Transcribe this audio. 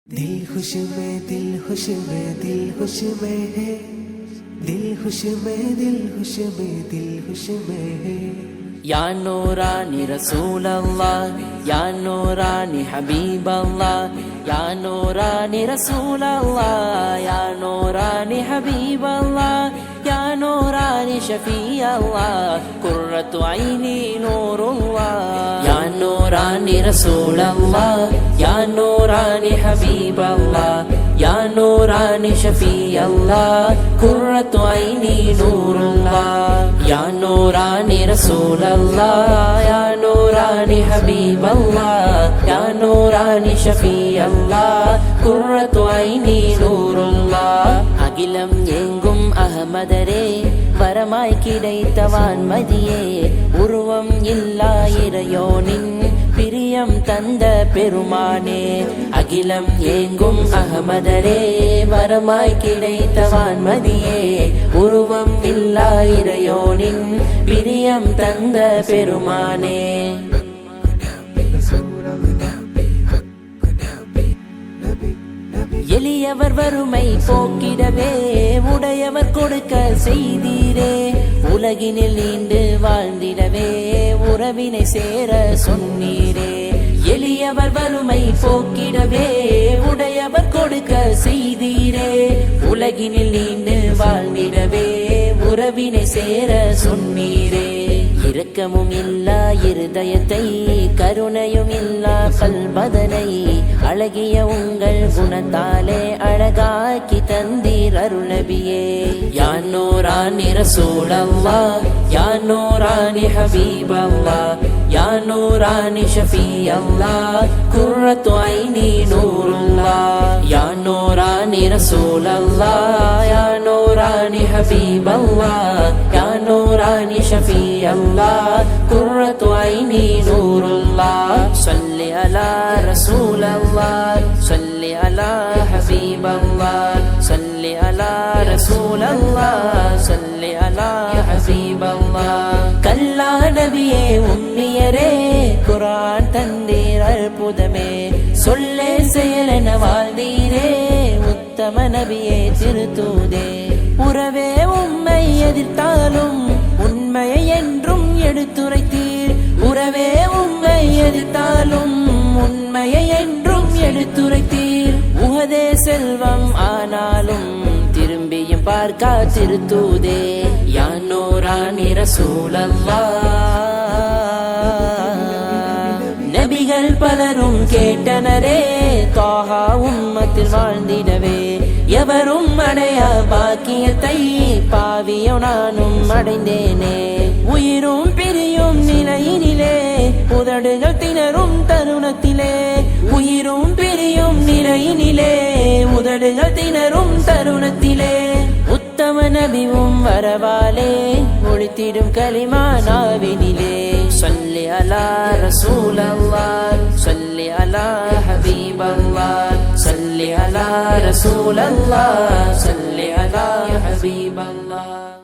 दिल खुश में दिल खुश में दिल खुश में है, दिल खुश में दिल खुश में दिल खुश में है। या नूरानी रसूल अल्लाह, या नूरानी हबीब अल्लाह, या नूरानी रसूल अल्लाह, या नूरानी हबीब अल्लाह, या नूरानी शफी अल्लाह, कुर्रतु ऐनी नूरुल्लाह। या नूरानी रसूल अल्लाह, या नूरानी हबीब अल्लाह, या नूरानी शफी अल्लाह, कुर्रतु ऐनी नूरुल्लाह। या नूरानी रसूल अल्लाह, या नूरानी हबीब अल्लाह, या नूरानी शफी अल्लाह, कुर्रतु ऐनी नूरुल्लाह। அகிலம் எங்கும் அகமதரே, வரமாய் கிடைத்தவான் மதியே, உருவம் இல்லா இறையோனின் பிரியம் தந்த பெருமானே। அகிலம் எங்கும் அகமதரே, வரமாய் கிடைத்தவான் மதியே, உருவம் இல்லா இறையோனின் பிரியம் தந்த பெருமானே। எளியவர் வறுமை போக்கிடவே உடையவர் கொடுக்க செய்தீரே, உலகினில் நீண்டு வாழ்ந்திடவே உறவினை சேர சொன்னீரே। எளியவர் வறுமை போக்கிடவே உடையவர் கொடுக்க செய்தீரே, உலகினில் நீண்டு வாழ்ந்திடவே உறவினை சேர சொன்னீரே। இரக்கமும் இல்லா இருதயத்தை, கருணையும் இல்லா கல்பதனை, அழகிய உங்கள் குணத்தாலே அழகாக்கி தந்தீர் அருள் நபியே। யா நூரானி ரசூல் அல்லாஹ், யா நூரானி ஹபீப் அல்லாஹ், யா நூரானி ஷஃபீ அல்லாஹ், குர்ரத்து ஐனி நூருல்லாஹ்। யா நூரானி ரசூல் அல்லாஹ், யா நூரானி ஹபீப் அல்லாஹ், யா நூரானி ஷஃபீ அல்லாஹ், குர்ரத்து ஐனி நூருல்லாஹ்। ஸல்லி அலா ரசூல் அல்லாஹ், ஸல்லி அலா ஹபீப் அல்லாஹ், ஸல்லி அலா ரசூல் அல்லாஹ், ஸல்லி அலா ஹபீப் அல்லாஹ்। கல்லா நபியே உம்மியரே, குர்ஆன் தந்தீர் அற்புதமே, சொல்லே செயலென வாழ்ந்தீரே, உத்தம நபியே திருத்தூதே। உறவே உம்மை எதிர்த்தாலும் உண்மையை என்றும் எடுத்துரைத்தீர், உறவே உம்மை எதிர்த்தாலும் உண்மையை என்றும் எடுத்துரைத்தீர்। உஹதே செல்வம் ஆனாலும் திரும்பியும் பார்க்க திருத்தூதே। யா நூரானி ரசூல் அல்லாஹ், நபிகள் பலரும் கேட்டனரே, தாஹா உம்மத்தில் வாழ்ந்திடவே எவரும் அடையா பாக்கியத்தை, பாவியோ நானும் அடைந்தேனே। உயிரும் பிரியும் நிலையினிலே, உதடுகள் திணறும் தருணத்திலே, உயிரும் பிரியும் நிலையினிலே, உதடுகள் திணறும் தருணத்திலே, உத்தம நபிவும் வரவாலே ஒழித்திடும் கலிமா நாவினிலே। ஸல்லி அலா ரசூல் அல்லாஹ், ஸல்லி அலா ஹபீப் அல்லாஹ், ஸல்லி அலா ரசூல் அல்லாஹ், ஸல்லி அலா ஹபீப் அல்லாஹ்।